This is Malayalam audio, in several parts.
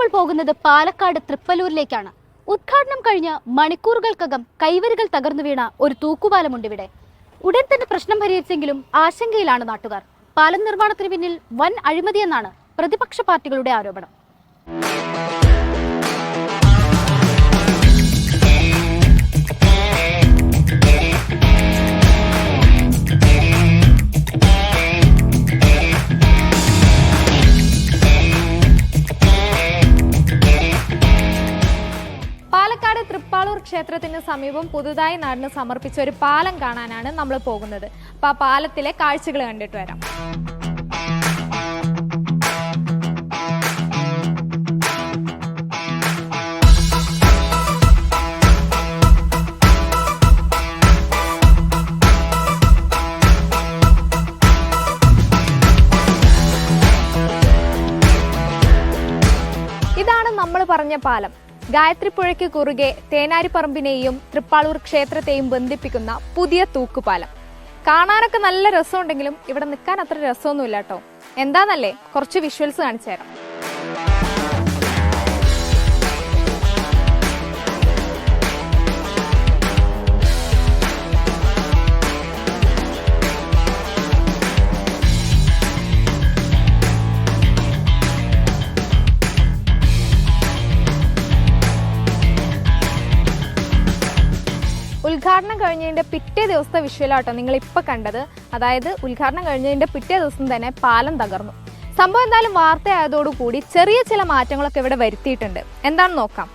നമ്മളിപ്പോൾ പോകുന്നത് പാലക്കാട് തൃപ്പലൂരിലേക്കാണ്. ഉദ്ഘാടനം കഴിഞ്ഞ മണിക്കൂറുകൾക്കകം കൈവരികൾ തകർന്നു വീണ ഒരു തൂക്കുപാലമുണ്ട് ഇവിടെ. ഉടൻ തന്നെ പ്രശ്നം പരിഹരിച്ചെങ്കിലും ആശങ്കയിലാണ് നാട്ടുകാർ. പാലം നിർമ്മാണത്തിന് പിന്നിൽ വൻ അഴിമതിയെന്നാണ് പ്രതിപക്ഷ പാർട്ടികളുടെ ആരോപണം. പാലക്കാട് തൃപ്പാളൂർ ക്ഷേത്രത്തിന് സമീപം പുതുതായി നാടിന് സമർപ്പിച്ച ഒരു പാലം കാണാനാണ് നമ്മൾ പോകുന്നത്. അപ്പോൾ ആ പാലത്തിലെ കാഴ്ചകൾ കണ്ടിട്ട് വരാം. ഇതാണ് നമ്മൾ പറഞ്ഞ പാലം. ഗായത്രിപ്പുഴയ്ക്ക് കുറുകെ തേനാരിപ്പറമ്പിനെയും തൃപ്പാളൂർ ക്ഷേത്രത്തെയും ബന്ധിപ്പിക്കുന്ന പുതിയ തൂക്കുപാലം. കാണാനൊക്കെ നല്ല രസമുണ്ടെങ്കിലും ഇവിടെ നിൽക്കാൻ അത്ര രസമൊന്നുമില്ല കേട്ടോ. എന്താന്നല്ലേ, കുറച്ച് വിഷ്വൽസ് കാണിച്ചു തരാം. ഉദ്ഘാടനം കഴിഞ്ഞതിൻ്റെ പിറ്റേ ദിവസത്തെ വിഷ്വലാട്ടോ നിങ്ങൾ ഇപ്പോൾ കണ്ടത്. അതായത് ഉദ്ഘാടനം കഴിഞ്ഞതിൻ്റെ പിറ്റേ ദിവസം തന്നെ പാലം തകർന്നു. സംഭവം എന്തായാലും വാർത്തയായതോടുകൂടി ചെറിയ ചില മാറ്റങ്ങളൊക്കെ ഇവിടെ വരുത്തിയിട്ടുണ്ട്. എന്താണെന്ന് നോക്കാം.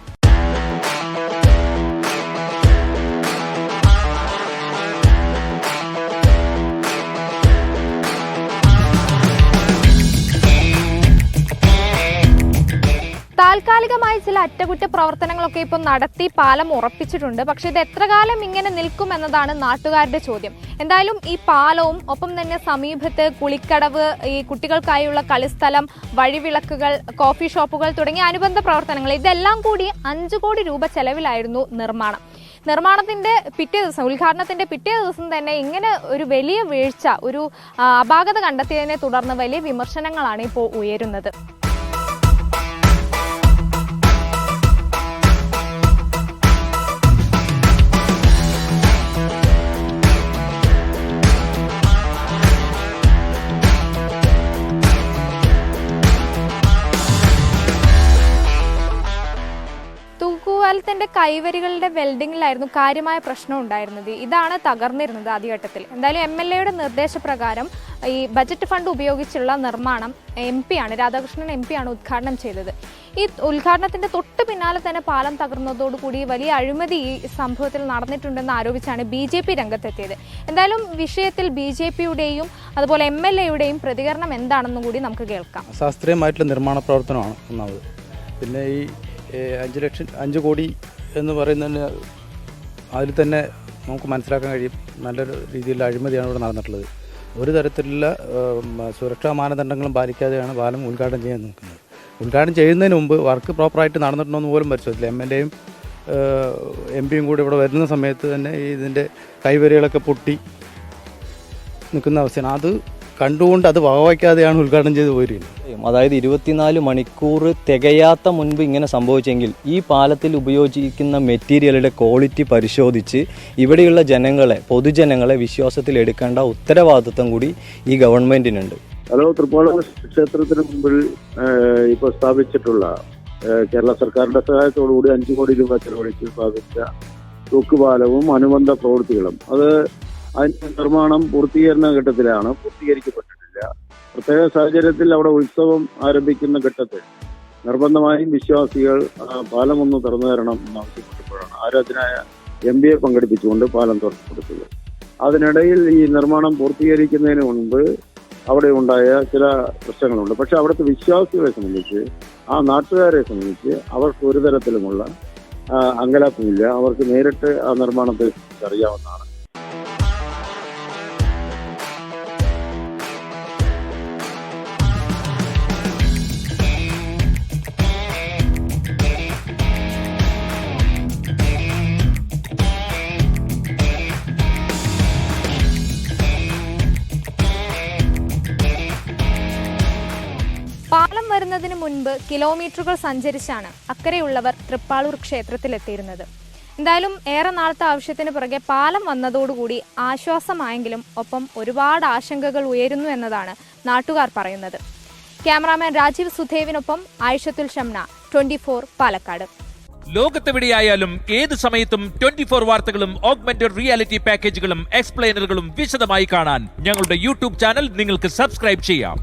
താൽക്കാലികമായി ചില അറ്റകുറ്റപ്രവർത്തനങ്ങളൊക്കെ ഇപ്പോൾ നടത്തി പാലം ഉറപ്പിച്ചിട്ടുണ്ട്. പക്ഷെ ഇത് എത്ര കാലം ഇങ്ങനെ നിൽക്കുമെന്നതാണ് നാട്ടുകാരുടെ ചോദ്യം. എന്തായാലും ഈ പാലവും ഒപ്പം തന്നെ സമീപത്ത് കുളിക്കടവ്, ഈ കുട്ടികൾക്കായുള്ള കളിസ്ഥലം, വഴിവിളക്കുകൾ, കോഫി ഷോപ്പുകൾ തുടങ്ങിയ അനുബന്ധ പ്രവർത്തനങ്ങൾ, ഇതെല്ലാം കൂടി 5 കോടി രൂപ ചെലവിലായിരുന്നു നിർമ്മാണത്തിന്റെ പിറ്റേ ദിവസം, ഉദ്ഘാടനത്തിന്റെ പിറ്റേ ദിവസം തന്നെ ഇങ്ങനെ ഒരു വലിയ വീഴ്ച, ഒരു അപാകത കണ്ടെത്തിയതിനെ തുടർന്ന് വലിയ വിമർശനങ്ങളാണ് ഇപ്പോൾ ഉയരുന്നത്. തൂക്കുപാലത്തിന്റെ കൈവരികളുടെ വെൽഡിങ്ങിലായിരുന്നു കാര്യമായ പ്രശ്നം ഉണ്ടായിരുന്നത്. ഇതാണ് തകർന്നിരുന്നത് ആദ്യഘട്ടത്തിൽ. എന്തായാലും MLA നിർദ്ദേശപ്രകാരം ഈ ബജറ്റ് ഫണ്ട് ഉപയോഗിച്ചുള്ള നിർമ്മാണം രാധാകൃഷ്ണൻ MP ആണ് ഉദ്ഘാടനം ചെയ്തത്. ഈ ഉദ്ഘാടനത്തിന്റെ തൊട്ട് പിന്നാലെ തന്നെ പാലം തകർന്നതോടുകൂടി വലിയ അഴിമതി ഈ സംഭവത്തിൽ നടന്നിട്ടുണ്ടെന്ന് ആരോപിച്ചാണ് BJP രംഗത്തെത്തിയത്. എന്തായാലും വിഷയത്തിൽ BJPയുടെയും അതുപോലെ MLAയുടെയും പ്രതികരണം എന്താണെന്നും കൂടി നമുക്ക് കേൾക്കാം. ശാസ്ത്രീയമായിട്ടുള്ള നിർമ്മാണ പ്രവർത്തനമാണ് ഒന്നാമത്. പിന്നെ ഈ 5 കോടി എന്ന് പറയുന്നതിന് അതിൽ തന്നെ നമുക്ക് മനസ്സിലാക്കാൻ കഴിയും നല്ലൊരു രീതിയിലുള്ള അഴിമതിയാണ് ഇവിടെ നടന്നിട്ടുള്ളത്. ഒരു തരത്തിലുള്ള സുരക്ഷാ മാനദണ്ഡങ്ങളും പാലിക്കാതെയാണ് പാലം ഉദ്ഘാടനം ചെയ്യാൻ നിൽക്കുന്നത്. ഉദ്ഘാടനം ചെയ്യുന്നതിന് മുമ്പ് വർക്ക് പ്രോപ്പറായിട്ട് നടന്നിട്ടുണ്ടോ എന്ന് പോലും പരിശോധിച്ചില്ല. MLAയും MPയും കൂടി ഇവിടെ വരുന്ന സമയത്ത് തന്നെ ഇതിൻ്റെ കൈവരികളൊക്കെ പൊട്ടി നിൽക്കുന്ന അവസ്ഥയാണ്. അത് കണ്ടുകൊണ്ട് അത് വകവയ്ക്കാതെയാണ് ഉദ്ഘാടനം ചെയ്ത് പോയിരുന്നത്. അതായത് 24 മണിക്കൂർ തികയാത്ത മുൻപ് ഇങ്ങനെ സംഭവിച്ചെങ്കിൽ ഈ പാലത്തിൽ ഉപയോഗിക്കുന്ന മെറ്റീരിയലുടെ ക്വാളിറ്റി പരിശോധിച്ച് ഇവിടെയുള്ള പൊതുജനങ്ങളെ വിശ്വാസത്തിൽ എടുക്കേണ്ട ഉത്തരവാദിത്വം കൂടി ഈ ഗവൺമെന്റിനുണ്ട്. ഹലോ, തൃപ്പാളൂർ ക്ഷേത്രത്തിന് മുമ്പിൽ ഇപ്പോൾ സ്ഥാപിച്ചിട്ടുള്ള കേരള സർക്കാരിന്റെ സഹായത്തോടുകൂടി 5 കോടി രൂപ ചെലവഴിച്ച് സ്ഥാപിച്ച തൂക്കുപാലവും അനുബന്ധ പ്രവൃത്തികളും അതിന്റെ നിർമ്മാണം പൂർത്തീകരണ ഘട്ടത്തിലാണ്, പൂർത്തീകരിക്കപ്പെട്ടിട്ടില്ല. പ്രത്യേക സാഹചര്യത്തിൽ അവിടെ ഉത്സവം ആരംഭിക്കുന്ന ഘട്ടത്തിൽ നിർബന്ധമായും വിശ്വാസികൾ പാലം ഒന്ന് തുറന്നു തരണം എന്നാവശ്യപ്പെട്ടപ്പോഴാണ് ആരാധനായ MPയെ പങ്കെടുപ്പിച്ചുകൊണ്ട് പാലം തുറന്നു കൊടുത്തത്. അതിനിടയിൽ ഈ നിർമ്മാണം പൂർത്തീകരിക്കുന്നതിന് മുൻപ് അവിടെ ഉണ്ടായ ചില പ്രശ്നങ്ങളുണ്ട്. പക്ഷെ അവിടുത്തെ വിശ്വാസികളെ സംബന്ധിച്ച്, ആ നാട്ടുകാരെ സംബന്ധിച്ച് അവർക്ക് ഒരു തരത്തിലുമുള്ള അങ്കലാപ്പമില്ല. അവർക്ക് നേരിട്ട് ആ നിർമ്മാണത്തെ അറിയാവുന്നതാണ്. പാലം വരുന്നതിന് മുൻപ് കിലോമീറ്ററുകൾ സഞ്ചരിച്ചാണ് അക്കരെയുള്ളവർ തൃപ്പാളൂർ ക്ഷേത്രത്തിലെത്തിയിരുന്നത്. എന്തായാലും ഏറെ നാളത്തെ ആവശ്യത്തിന് പുറകെ പാലം വന്നതോടുകൂടി ആശ്വാസമായെങ്കിലും ഒപ്പം ഒരുപാട് ആശങ്കകൾ ഉയരുന്നു എന്നതാണ് നാട്ടുകാർ പറയുന്നത്. ക്യാമറാമാൻ രാജീവ് സുധേവിനൊപ്പം ആയിഷത്തുൽ ഷംന, 24 പാലക്കാട്. ലോകത്തെവിടെയായാലും ഏത് സമയത്തും 24 വാർത്തകളും ഓഗ്മെന്റഡ് റിയാലിറ്റി പാക്കേജുകളും എക്സ്പ്ലെയിനറുകളും വിശദമായി കാണാൻ ഞങ്ങളുടെ യൂട്യൂബ് ചാനൽ നിങ്ങൾക്ക് സബ്സ്ക്രൈബ് ചെയ്യാം.